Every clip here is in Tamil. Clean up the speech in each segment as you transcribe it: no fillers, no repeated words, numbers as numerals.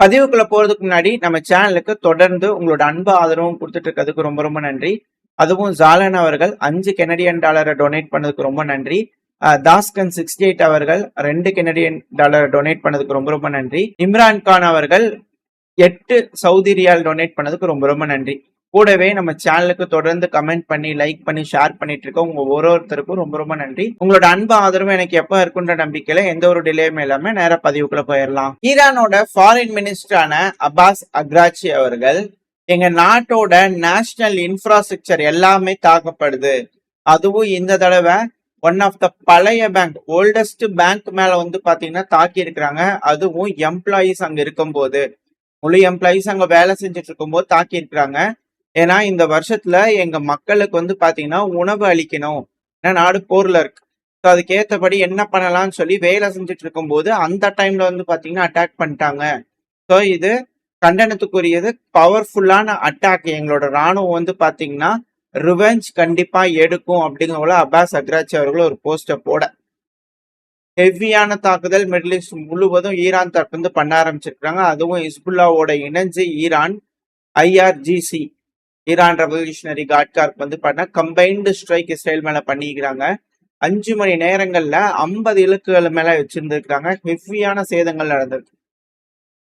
பதிவுக்குள்ள போறதுக்கு முன்னாடி நம்ம சேனலுக்கு தொடர்ந்து உங்களோட அன்பு ஆதரவும் கொடுத்துட்டு இருக்கிறதுக்கு ரொம்ப ரொம்ப நன்றி. அதுவும் ஜாலன் அவர்கள் 5 கெனடியன் டாலரை டொனேட் பண்ணதுக்கு ரொம்ப நன்றி. தாஸ்கன் 68 அவர்கள் 2 கெனடியன் டாலர் டொனேட் பண்ணதுக்கு ரொம்ப ரொம்ப நன்றி. இம்ரான் கான் அவர்கள் 8 சவுதி ரியால் டொனேட் பண்ணதுக்கு ரொம்ப ரொம்ப நன்றி. கூடவே நம்ம சேனலுக்கு தொடர்ந்து கமெண்ட் பண்ணி லைக் பண்ணி ஷேர் பண்ணிட்டு இருக்கோம் உங்க ஒருத்தருக்கும் ரொம்ப ரொம்ப நன்றி. உங்களோட அன்பு ஆதரவு எனக்கு எப்ப இருக்குன்ற நம்பிக்கையில எந்த ஒரு டிலேயுமே இல்லாம நேர பதிவுக்குள்ள போயிடலாம். ஈரானோட ஃபாரின் மினிஸ்டரான அப்பாஸ் அக்ராச்சி அவர்கள் எங்க நாட்டோட நேஷனல் இன்ஃப்ராஸ்ட்ரக்சர் எல்லாமே தாக்கப்படுது, அதுவும் இந்த தடவை ஒன் ஆஃப் த பழைய பேங்க் ஓல்டஸ்ட் பேங்க் மேல வந்து பாத்தீங்கன்னா தாக்கி இருக்கிறாங்க. அதுவும் எம்ப்ளாயிஸ் அங்க இருக்கும் போது, முழு எம்ப்ளாயிஸ் அங்க வேலை செஞ்சுட்டு இருக்கும் போது தாக்கி இருக்கிறாங்க. ஏன்னா இந்த வருஷத்துல எங்க மக்களுக்கு வந்து பாத்தீங்கன்னா உணவு அளிக்கணும், ஏன்னா நாடு போர்ல இருக்கு. ஸோ அதுக்கேற்றபடி என்ன பண்ணலாம்னு சொல்லி வேலை செஞ்சுட்டு இருக்கும் போது அந்த டைம்ல வந்து பாத்தீங்கன்னா அட்டாக் பண்ணிட்டாங்க. ஸோ இது கண்டனத்துக்குரியது, பவர்ஃபுல்லான அட்டாக். எங்களோட ராணுவம் வந்து பாத்தீங்கன்னா ரிவெஞ்ச் கண்டிப்பா எடுக்கும் அப்படிங்கிற அப்பாஸ் அக்ராச்சி அவர்கள் ஒரு போஸ்டர் போட, ஹெவியான தாக்குதல் மிடில் ஈஸ்ட் முழுவதும் ஈரான் தரப்பு வந்து பண்ண ஆரம்பிச்சிருக்காங்க. அதுவும் ஹிஸ்புல்லாவோட இணைஞ்சு Iran IRGC Iran revolutionary guard corps வந்து பண்ண கம்பைன்டு ஸ்ட்ரைக் இஸ்ரேல் மேல பண்ணிக்கிறாங்க. 5 மணி நேரங்கள்ல 50 இலக்குகள் மேல வச்சிருந்துருக்காங்க. ஹெவியான சேதங்கள் நடந்திருக்கு.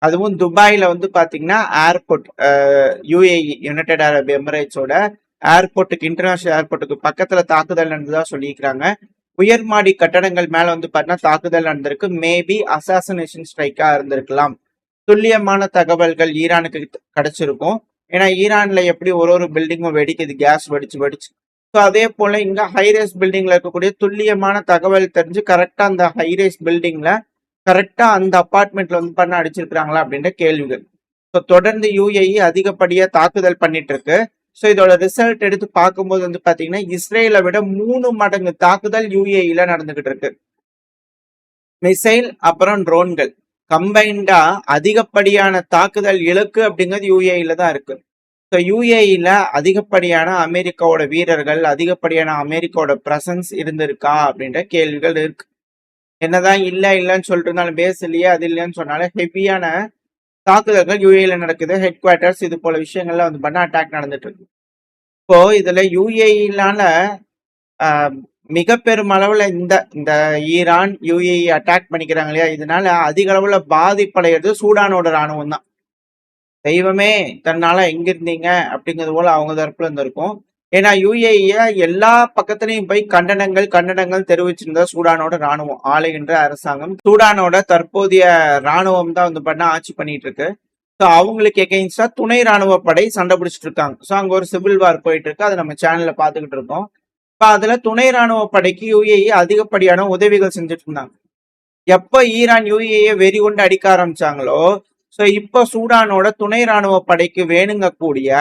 அதுவும் துபாயில வந்து பாத்தீங்கன்னா ஏர்போர்ட், UAE யுனைடெட் அரப் எமிரேட்ஸோட ஏர்போர்ட்டுக்கு, இன்டர்நேஷனல் ஏர்போர்ட்டுக்கு பக்கத்துல தாக்குதல் நடந்ததா சொல்லியிருக்கிறாங்க. உயர்மாடி கட்டடங்கள் மேல வந்து பாத்தீங்கன்னா தாக்குதல் நடந்திருக்கு. மேபி அசாசினேஷன் ஸ்ட்ரைக்கா இருந்திருக்கலாம். துல்லியமான தகவல்கள் ஈரானுக்கு கிடைச்சிருக்கும். ஏன்னா ஈரான்ல எப்படி ஒரு பில்டிங்கும் வெடிக்குது, கேஸ் வெடிச்சு. ஸோ அதே போல இங்க ஹைரேஸ் பில்டிங்ல இருக்கக்கூடிய துல்லியமான தகவல் தெரிஞ்சு கரெக்டா அந்த ஹைரேஸ் பில்டிங்ல கரெக்டா அந்த அபார்ட்மெண்ட்ல வந்து பண்ண அடிச்சிருக்கிறாங்களா அப்படின்ற கேள்விகள். ஸோ தொடர்ந்து UAE அதிகப்படியா தாக்குதல் பண்ணிட்டு இருக்கு. ஸோ இதோட ரிசல்ட் எடுத்து பார்க்கும்போது வந்து பாத்தீங்கன்னா இஸ்ரேலை விட 3 மடங்கு தாக்குதல் UAEல நடந்துகிட்டு இருக்கு. மிசைல் அப்புறம் ட்ரோன்கள் கம்பைண்டா அதிகப்படியான தாக்குதல் இலக்கு அப்படிங்கிறது UAEல தான் இருக்கு. ஸோ UAEல அதிகப்படியான அமெரிக்காவோட வீரர்கள், அதிகப்படியான அமெரிக்காவோட பிரசன்ஸ் இருந்திருக்கா அப்படின்ற கேள்விகள் இருக்கு. என்னதான் இல்லைன்னு சொல்லிட்டு இருந்தாலும், பேஸ் இல்லையே அது இல்லைன்னு சொன்னாலும் ஹெவியான தாக்குதல்கள் UAEல நடக்குது. ஹெட் குவார்டர்ஸ் இது போல விஷயங்கள்ல வந்து பண்ண அட்டாக் நடந்துட்டு இருக்கு. இப்போ இதுல UAEனால மிக பெரும் அளவுல இந்த ஈரான் UAE அட்டாக் பண்ணிக்கிறாங்க இல்லையா, இதனால அதிக அளவுல பாதிப்படைகிறது சூடானோட ராணுவம் தான். தெய்வமே தன்னால எங்க இருந்தீங்க அப்படிங்கிறது போல அவங்க தரப்புல இருந்திருக்கும். ஏன்னா UAE எல்லா பக்கத்திலையும் போய் கண்டனங்கள் தெரிவிச்சிருந்தா சூடானோட ராணுவம், ஆளுகின்ற அரசாங்கம். சூடானோட தற்போதைய ராணுவம் தான் வந்து பண்ண ஆட்சி பண்ணிட்டு இருக்கு. ஸோ அவங்களுக்கு எகெயின்ஸ்டா துணை ராணுவ படை சண்டை பிடிச்சிட்டு இருக்காங்க. ஸோ அங்க ஒரு சிவில் வார் போயிட்டு இருக்கு, அதை நம்ம சேனல்ல பாத்துக்கிட்டு இருக்கோம். இப்ப அதுல துணை ராணுவ படைக்கு UAE அதிகப்படியான உதவிகள் செஞ்சுட்டு இருந்தாங்க. எப்ப ஈரான் UAE வெறி கொண்டு அடிக்க ஆரம்பிச்சாங்களோ, ஸோ இப்ப சூடானோட துணை ராணுவ படைக்கு வேணுங்க கூடிய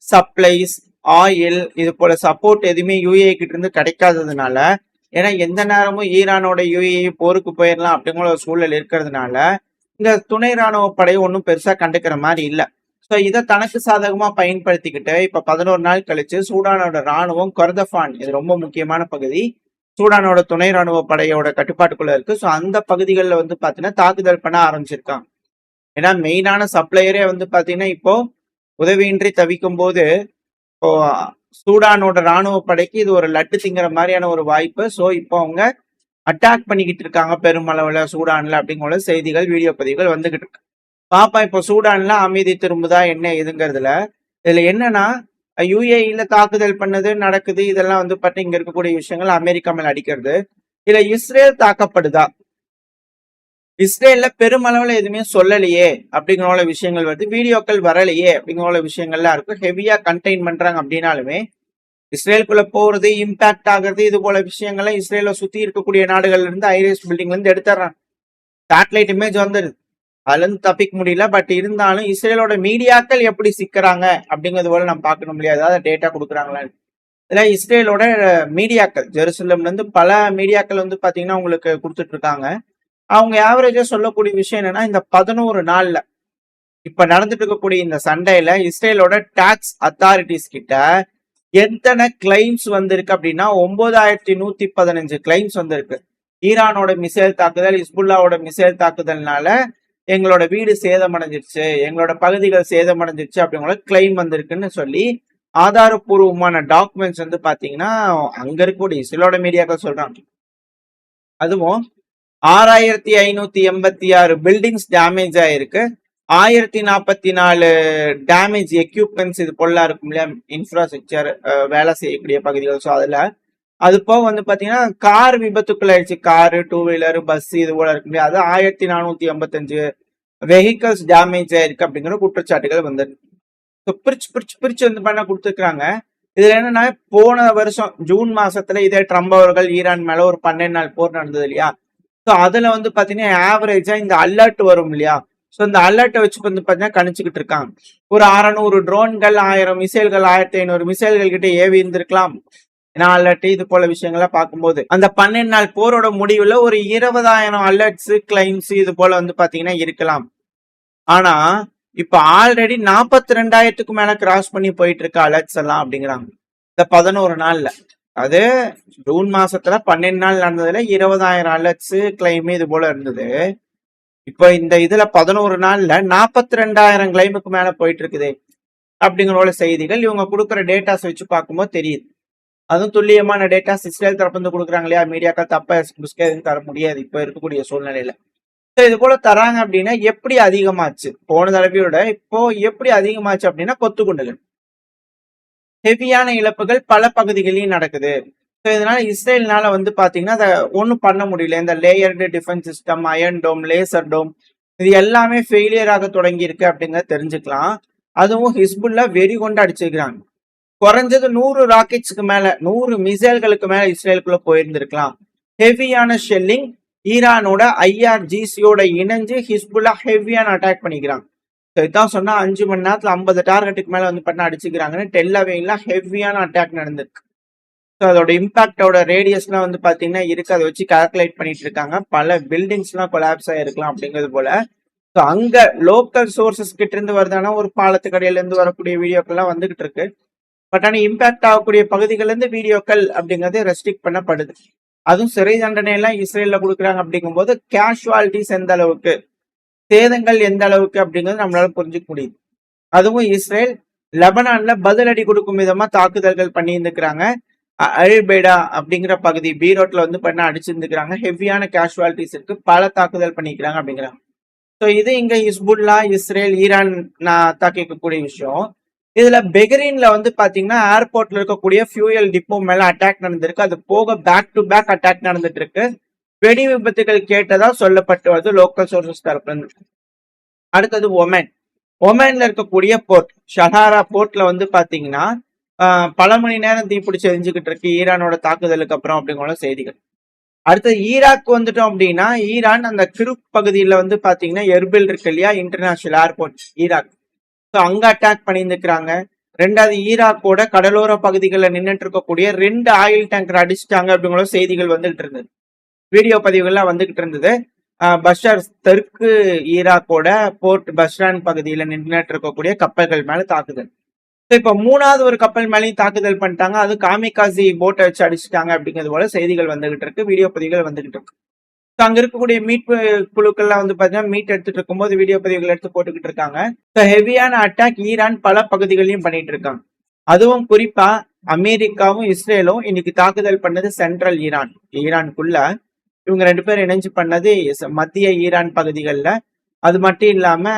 சப்ளைஸ், ஆயில் இது போல சப்போர்ட் எதுவுமே UAE கிட்ட இருந்து கிடைக்காததுனால, ஏன்னா எந்த நேரமும் ஈரானோட UAE போருக்கு போயிடலாம் அப்படிங்கிற ஒரு சூழல் இருக்கிறதுனால இந்த துணை ராணுவ படை ஒன்றும் பெருசா கண்டுக்கிற மாதிரி இல்லை. ஸோ இதை தனக்கு சாதகமா பயன்படுத்திக்கிட்டு இப்ப 11 நாள் கழிச்சு சூடானோட ராணுவம் கொர்தஃபான், இது ரொம்ப முக்கியமான பகுதி, சூடானோட துணை ராணுவ படையோட கட்டுப்பாட்டுக்குள்ள இருக்கு. ஸோ அந்த பகுதிகளில் வந்து பாத்தீங்கன்னா தாக்குதல் பண்ண ஆரம்பிச்சிருக்காங்க. ஏன்னா மெயினான சப்ளையரே வந்து பாத்தீங்கன்னா இப்போ உதவியின்றி தவிக்கும் போது இப்போ சூடானோட ராணுவ படைக்கு இது ஒரு லட்டு திங்கிற மாதிரியான ஒரு வாய்ப்பு. ஸோ இப்போ அவங்க அட்டாக் பண்ணிக்கிட்டு இருக்காங்க பெருமளவுல சூடான்ல அப்படிங்கிற செய்திகள், வீடியோ பதிவுகள் வந்துகிட்டு இருக்கு. பாப்பா இப்போ சூடான்ல அமைதி திரும்புதா என்ன இதுங்கிறதுல. இதுல என்னன்னா UAEல தாக்குதல் பண்ணது நடக்குது, இதெல்லாம் வந்து பற்றி இங்க இருக்கக்கூடிய விஷயங்கள் அமெரிக்கா மேல அடிக்கிறது. இதுல இஸ்ரேல் தாக்கப்படுதா, இஸ்ரேல்ல பெருமளவுல எதுவுமே சொல்லலையே அப்படிங்கிற விஷயங்கள் வருது, வீடியோக்கள் வரலையே அப்படிங்கிற விஷயங்கள்லாம் இருக்கு. ஹெவியா கண்டெயின் பண்றாங்க அப்படின்னாலுமே இஸ்ரேலுக்குள்ள போறது, இம்பாக்ட் ஆகுறது, இது போல விஷயங்களை இஸ்ரேல சுத்தி இருக்கக்கூடிய நாடுகள்ல இருந்து ஐரேஸ் பில்டிங்ல இருந்து எடுத்துறாங்க. சேட்டலைட் இமேஜ் வந்துருது, அதுல இருந்து தப்பிக்க முடியல. பட் இருந்தாலும் இஸ்ரேலோட மீடியாக்கள் எப்படி சிக்கிறாங்க அப்படிங்கிறது போல நம்ம பார்க்கணும் இல்லையா, அதாவது டேட்டா கொடுக்குறாங்களான்னு. இதுல இஸ்ரேலோட மீடியாக்கள், ஜெருசலம்ல இருந்து பல மீடியாக்கள் வந்து பாத்தீங்கன்னா உங்களுக்கு கொடுத்துட்டு இருக்காங்க. அவங்க ஆவரேஜா சொல்லக்கூடிய விஷயம் என்னன்னா, இந்த 11 நாள்ல இப்ப நடந்துட்டு இருக்கக்கூடிய இந்த சண்டையில இஸ்ரேலோட டாக்ஸ் அத்தாரிட்டிஸ் கிட்ட எத்தனை கிளைம்ஸ் வந்திருக்கு அப்படின்னா 9115 கிளைம்ஸ் வந்திருக்கு. ஈரானோட மிசைல் தாக்குதல், ஹிஸ்புல்லாவோட மிசைல் தாக்குதல்னால எங்களோட வீடு சேதமடைஞ்சிருச்சு, எங்களோட பகுதிகள் சேதமடைஞ்சிருச்சு அப்படிங்கிற கிளைம் வந்திருக்குன்னு சொல்லி ஆதாரப்பூர்வமான டாக்குமெண்ட்ஸ் வந்து பாத்தீங்கன்னா அங்க இருக்கக்கூடிய இஸ்ரேலோட மீடியாக்கள் சொல்றாங்க. அதுவும் 6586 பில்டிங்ஸ் டேமேஜ் ஆயிருக்கு. 1044 டேமேஜ் எக்யூப்மெண்ட்ஸ் இது போல இருக்கும் இல்லையா, இன்ஃப்ராஸ்ட்ரக்சர் வேலை செய்யக்கூடிய பகுதிகள். ஸோ அது போக வந்து பாத்தீங்கன்னா கார் விபத்துக்குள்ள ஆயிடுச்சு. காரு, டூ வீலர், பஸ் இது போல இருக்கு இல்லையா, அது 1485 வெஹிக்கல்ஸ் டேமேஜ் ஆயிருக்கு அப்படிங்கிற குற்றச்சாட்டுகள் வந்து பிரிச்சு வந்து பண்ண கொடுத்துருக்காங்க. இதுல என்னன்னா, போன வருஷம் ஜூன் மாசத்துல இதே ட்ரம்ப் அவர்கள் ஈரான் மேல ஒரு 12 நாள் போர் நடந்தது இல்லையா. ஸோ அதுல வந்து பாத்தீங்கன்னா ஆவரேஜா இந்த அலர்ட் வரும் இல்லையா. ஸோ இந்த அலர்ட்டை வச்சு வந்து பாத்தீங்கன்னா கணிச்சுக்கிட்டு இருக்காங்க. ஒரு 600 ட்ரோன்கள், 1000 மிசைல்கள், 1500 மிசைல்கள் கிட்ட ஏவி இருந்திருக்கலாம். ஏன்னா அலர்ட் இது போல விஷயங்களை பார்க்கும்போது அந்த 12 நாள் போரோட முடிவுல ஒரு 20,000 அலர்ட்ஸ், கிளைம்ஸ் இது போல வந்து பாத்தீங்கன்னா இருக்கலாம். ஆனா இப்ப ஆல்ரெடி 42,000க்கு மேல கிராஸ் பண்ணி போயிட்டு இருக்க அலர்ட்ஸ் எல்லாம் அப்படிங்கிறாங்க இந்த 11 நாள்ல. அது ஜூன் மாசத்துல 12 நாள் நடந்ததுல 20,000 அலர்ட்ஸ், கிளைம் இது போல இருந்தது. இப்ப இந்த இதுல 11 நாள்ல 42,000 கிளைமுக்கு மேல போயிட்டு இருக்குது அப்படிங்கிற செய்திகள் இவங்க கொடுக்குற டேட்டாஸ் வச்சு பார்க்கும்போது தெரியுது. அதுவும் துல்லியமான டேட்டாஸ் இஸ்ரேல் தரப்பு கொடுக்குறாங்க இல்லையா, மீடியாக்கள் தப்ப தர முடியாது இப்ப இருக்கக்கூடிய சூழ்நிலையில. இது போல தராங்க அப்படின்னா எப்படி அதிகமாச்சு, போன தடவையோட இப்போ எப்படி அதிகமாச்சு அப்படின்னா கொத்துக்குண்டுகள், ஹெவியான இழப்புகள் பல பகுதிகளிலும் நடக்குது. ஸோ இதனால இஸ்ரேல்னால வந்து பாத்தீங்கன்னா அதை ஒன்றும் பண்ண முடியல. இந்த லேயர்டு டிஃபென்ஸ் சிஸ்டம், அயன் டோம், லேசர் டோம், இது எல்லாமே ஃபெயிலியர் ஆக தொடங்கி இருக்கு அப்படிங்கிறத தெரிஞ்சுக்கலாம். அதுவும் ஹிஸ்புல்லா வெறி கொண்டு அடிச்சிருக்கிறாங்க. குறைஞ்சது 100 ராக்கெட்ஸ்க்கு மேல, 100 மிசைல்களுக்கு மேல இஸ்ரேலுக்குள்ள போயிருந்திருக்கலாம். ஹெவியான ஷெல்லிங், ஈரானோட IRGC-யோட இணைஞ்சு ஹிஸ்புல்லா ஹெவியான அட்டாக் பண்ணிக்கிறாங்க. இதான் சொன்னா 5 மணி நேரத்துல 50 டார்கெட்டுக்கு மேல வந்து பண்ண அடிச்சுக்கிறாங்கன்னு டெல்லவேல ஹெவியான அட்டாக் நடந்திருக்கு. ஸோ அதோட இம்பாக்டோட ரேடியஸ்லாம் வந்து பாத்தீங்கன்னா இருக்கு. அதை வச்சு கால்குலேட் பண்ணிட்டு இருக்காங்க. பல பில்டிங்ஸ்லாம் கொலாப்ஸ் ஆயிருக்கலாம் அப்படிங்கிறது போல. ஸோ அங்க லோக்கல் சோர்சஸ் கிட்ட இருந்து வருதானா, ஒரு பாலத்துக்கடையில இருந்து வரக்கூடிய வீடியோக்கள்லாம் வந்துகிட்டு இருக்கு. பட் ஆனால் இம்பாக்ட் ஆகக்கூடிய பகுதிகள்ல இருந்து வீடியோக்கள் அப்படிங்கிறது ரெஸ்ட்ரிக்ட் பண்ணப்படுது. அதுவும் சிறை தண்டனை எல்லாம் இஸ்ரேல்ல கொடுக்குறாங்க அப்படிங்கும்போது கேஷுவாலிட்டிஸ் எந்த அளவுக்கு, சேதங்கள் எந்த அளவுக்கு அப்படிங்கிறது நம்மளால புரிஞ்சுக்க முடியுது. அதுவும் இஸ்ரேல் லெபனான்ல பதிலடி கொடுக்கும் விதமா தாக்குதல்கள் பண்ணி இருந்துக்கிறாங்க. அல்பேடா அப்படிங்கிற பகுதி பீரோட்ல வந்து பண்ண அடிச்சிருந்துக்கிறாங்க. ஹெவியான கேஷுவாலிட்டிஸ் இருக்கு, பல தாக்குதல் பண்ணிக்கிறாங்க அப்படிங்கிறாங்க. ஸோ இது இங்க ஹிஸ்புல்லா, இஸ்ரேல், ஈரான் தாக்கிக்கக்கூடிய விஷயம். இதுல பெஹ்ரைன்ல வந்து பாத்தீங்கன்னா ஏர்போர்ட்ல இருக்கக்கூடிய ஃபியூயல் டிப்போ மேல அட்டாக் நடந்திருக்கு. அது போக பேக் டு பேக் அட்டாக் நடந்துட்டு இருக்கு. வெடி விபத்துகள் கேட்டதா சொல்லப்பட்டு வருது லோக்கல் சோர்சஸ் தரப்புல இருந்து. அடுத்தது ஒமேன்ல இருக்கக்கூடிய போர்ட் ஷஹாரா போர்ட்ல வந்து பாத்தீங்கன்னா பல மணி நேரம் தீப்பிடிச்சு எரிஞ்சுக்கிட்டு இருக்கு ஈரானோட தாக்குதலுக்கு அப்புறம் அப்படிங்கிற செய்திகள். அடுத்தது ஈராக் வந்துட்டோம் அப்படின்னா, ஈரான் அந்த கிருக் பகுதியில வந்து பாத்தீங்கன்னா எர்பில் இருக்கு இல்லையா, இன்டர்நேஷனல் ஏர்போர்ட் ஈராக். ஸோ அங்க அட்டாக் பண்ணியிருந்துக்கிறாங்க. ரெண்டாவது ஈராக்கோட கடலோர பகுதிகளில் நின்றுட்டு இருக்கக்கூடிய 2 ஆயில் டேங்கர் அடிச்சிட்டாங்க அப்படிங்கிற செய்திகள் வந்துகிட்டு இருந்தது. வீடியோ பதிவுகள்லாம் வந்துகிட்டு இருந்தது. பஷார் தெற்கு ஈராக்கோட போர்ட் பஷ்ரான் பகுதியில நின்றுட்டு இருக்கக்கூடிய கப்பல்கள் மேல தாக்குதல். இப்ப 3வது ஒரு கப்பல் மேலேயும் தாக்குதல் பண்ணிட்டாங்க. அது காமிகாசி போட்டை வச்சு அடிச்சுட்டாங்க அப்படிங்கிறது போல செய்திகள் வந்துகிட்டு இருக்கு, வீடியோ பதிவுகள் வந்துகிட்டு இருக்கு. அங்க இருக்கக்கூடிய மீட்பு குழுக்கள்லாம் வந்து பாத்தீங்கன்னா மீட் எடுத்துட்டு இருக்கும்போது வீடியோ பதிவுகள் எடுத்து போட்டுக்கிட்டு இருக்காங்க. ஹெவியான அட்டாக் ஈரான் பல பகுதிகளையும் பண்ணிட்டு இருக்காங்க. அதுவும் குறிப்பா அமெரிக்காவும் இஸ்ரேலும் இன்னைக்கு தாக்குதல் பண்ணது சென்ட்ரல் ஈரானுக்குள்ள இவங்க 2 பேரும் இணைஞ்சு பண்ணது மத்திய ஈரான் பகுதிகளில். அது மட்டும் இல்லாம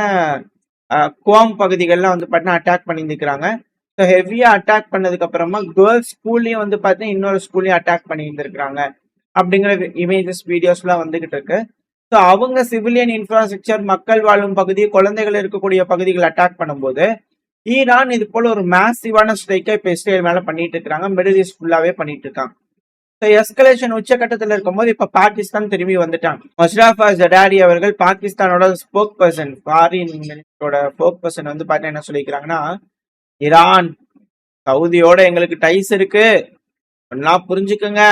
குவாம் பகுதிகள்லாம் வந்து பாத்தீங்கன்னா அட்டாக் பண்ணியிருக்கிறாங்க. ஸோ ஹெவியா அட்டாக் பண்ணதுக்கு அப்புறமா கேர்ள்ஸ் ஸ்கூல்லையும் வந்து பாத்தீங்கன்னா இன்னொரு ஸ்கூல்லையும் அட்டாக் பண்ணி இருந்திருக்கிறாங்க அப்படிங்கிற இமேஜஸ் வீடியோஸ்லாம் வந்துகிட்டு இருக்கு. ஸோ அவங்க சிவிலியன் இன்ஃப்ராஸ்ட்ரக்சர், மக்கள் வாழும் பகுதி, குழந்தைகள் இருக்கக்கூடிய பகுதிகள் அட்டாக் பண்ணும்போது ஈரான் இது போல ஒரு மேசிவான ஸ்ட்ரைக்கை இப்போ இஸ்ரேல் மேல பண்ணிட்டு இருக்காங்க. மிடில் ஈஸ்ட் ஃபுல்லாவே பண்ணிட்டு இருக்காங்க. ஸோ எஸ்கலேஷன் உச்சகட்டத்தில் இருக்கும்போது இப்ப பாகிஸ்தான் திரும்பி வந்துட்டாங்க. மஷ்ரஃப் ஜடாரி அவர்கள் பாகிஸ்தானோட ஸ்போக் பர்சன், ஃபாரின் மினிஸ்டரோட ஸ்போக் பர்சன் வந்து பாத்தீங்கன்னா என்ன சொல்லிக்கிறாங்கன்னா, ஈரான் சவுதியோட எங்களுக்கு டைஸ் இருக்கு, எல்லாம் புரிஞ்சுக்குங்க.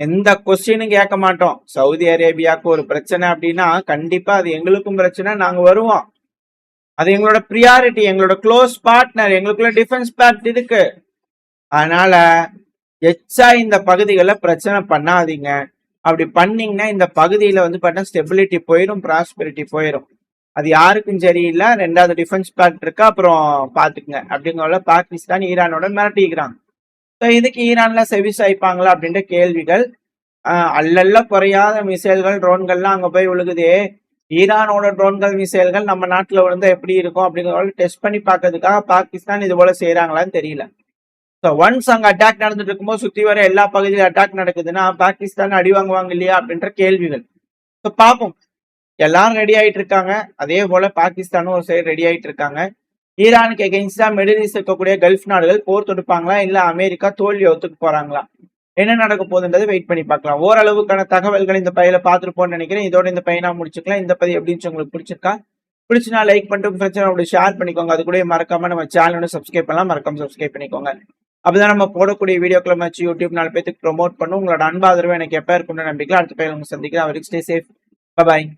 எந்த கொஸ்டினும் கேட்க மாட்டோம். சவுதி அரேபியாவுக்கு ஒரு பிரச்சனை அப்படின்னா கண்டிப்பா அது எங்களுக்கும் பிரச்சனை, நாங்க வருவோம். அது எங்களோட ப்ரியாரிட்டி, எங்களோட க்ளோஸ் பார்ட்னர், எங்களுக்குள்ள டிஃபென்ஸ் பேக்ட் இருக்கு. அதனால எச்சா இந்த பகுதிகளில் பிரச்சனை பண்ணாதீங்க. அப்படி பண்ணீங்கன்னா இந்த பகுதியில வந்து பார்த்தீங்கன்னா ஸ்டெபிலிட்டி போயிடும், ப்ராஸ்பெரிட்டி போயிடும். அது யாருக்கும் சரியில்லை. 2வது டிஃபென்ஸ் பேக்ட் இருக்கு, அப்புறம் பாத்துக்குங்க அப்படிங்கிற பாகிஸ்தான் ஈரானோட மிரட்டிக்கிறாங்க. இதுக்கு ஈரான்ல செவி சாய்ப்பாங்களா அப்படின்ற கேள்விகள். அல்லல்ல குறையாத மிசைல்கள், ட்ரோன்கள்லாம் அங்க போய் விழுகுதே. ஈரானோட ட்ரோன்கள், மிசைல்கள் நம்ம நாட்டுல விழுந்தா எப்படி இருக்கும் அப்படிங்கறத டெஸ்ட் பண்ணி பார்க்கறதுக்காக பாகிஸ்தான் இது போல செய்யறாங்களான்னு தெரியல. ஒன்ஸ் அங்க அட்டாக் நடந்துட்டு இருக்கும்போது சுத்தி வர எல்லா பகுதியிலும் அட்டாக் நடக்குதுன்னா பாகிஸ்தான் அடி வாங்குவாங்க இல்லையா அப்படின்ற கேள்விகள். பாப்போம். எல்லாரும் ரெடி ஆயிட்டு இருக்காங்க. அதே போல பாகிஸ்தானும் ஒரு சைடு ரெடி ஆயிட்டு இருக்காங்க. ஈரானுக்கு எகெயின்ஸ்டா மிடில் ஈஸ்ட் இருக்கக்கூடிய கல்ஃப் நாடுகள் போர் தொடுப்பாங்களா, இல்ல அமெரிக்கா தோல்வி ஒத்துக்கு போறாங்களா, என்ன நடக்க போகுதுன்றது வெயிட் பண்ணி பார்க்கலாம். ஓரளவுக்கான தகவல்கள் இந்த பையில பார்த்துருப்போம்னு நினைக்கிறேன். இதோட இந்த பையனா முடிச்சுக்கலாம். இந்த பதிவு எப்படின்னு உங்களுக்கு பிடிச்சிருக்கா? பிடிச்சினா லைக் பண்ணிட்டு பிரச்சனை அப்படி ஷேர் பண்ணிக்கோங்க. அது கூட மறக்காம நம்ம சேனல் சப்ஸ்கிரைப் பண்ணலாம். மறக்காம சப்ஸ்கிரைப் பண்ணிக்கோங்க. அப்பதான் நம்ம போடக்கூடிய வீடியோக்களை வச்சு யூடியூப் 4 பேருக்கு ப்ரொமோட் பண்ணும். உங்களோட அன்பாதரவு எனக்கு எப்ப இருக்குன்னு நம்பிக்கை. அடுத்த பையன் உங்க சந்திக்கிறேன். அவருக்கு ஸ்டே சேஃப். பாய்.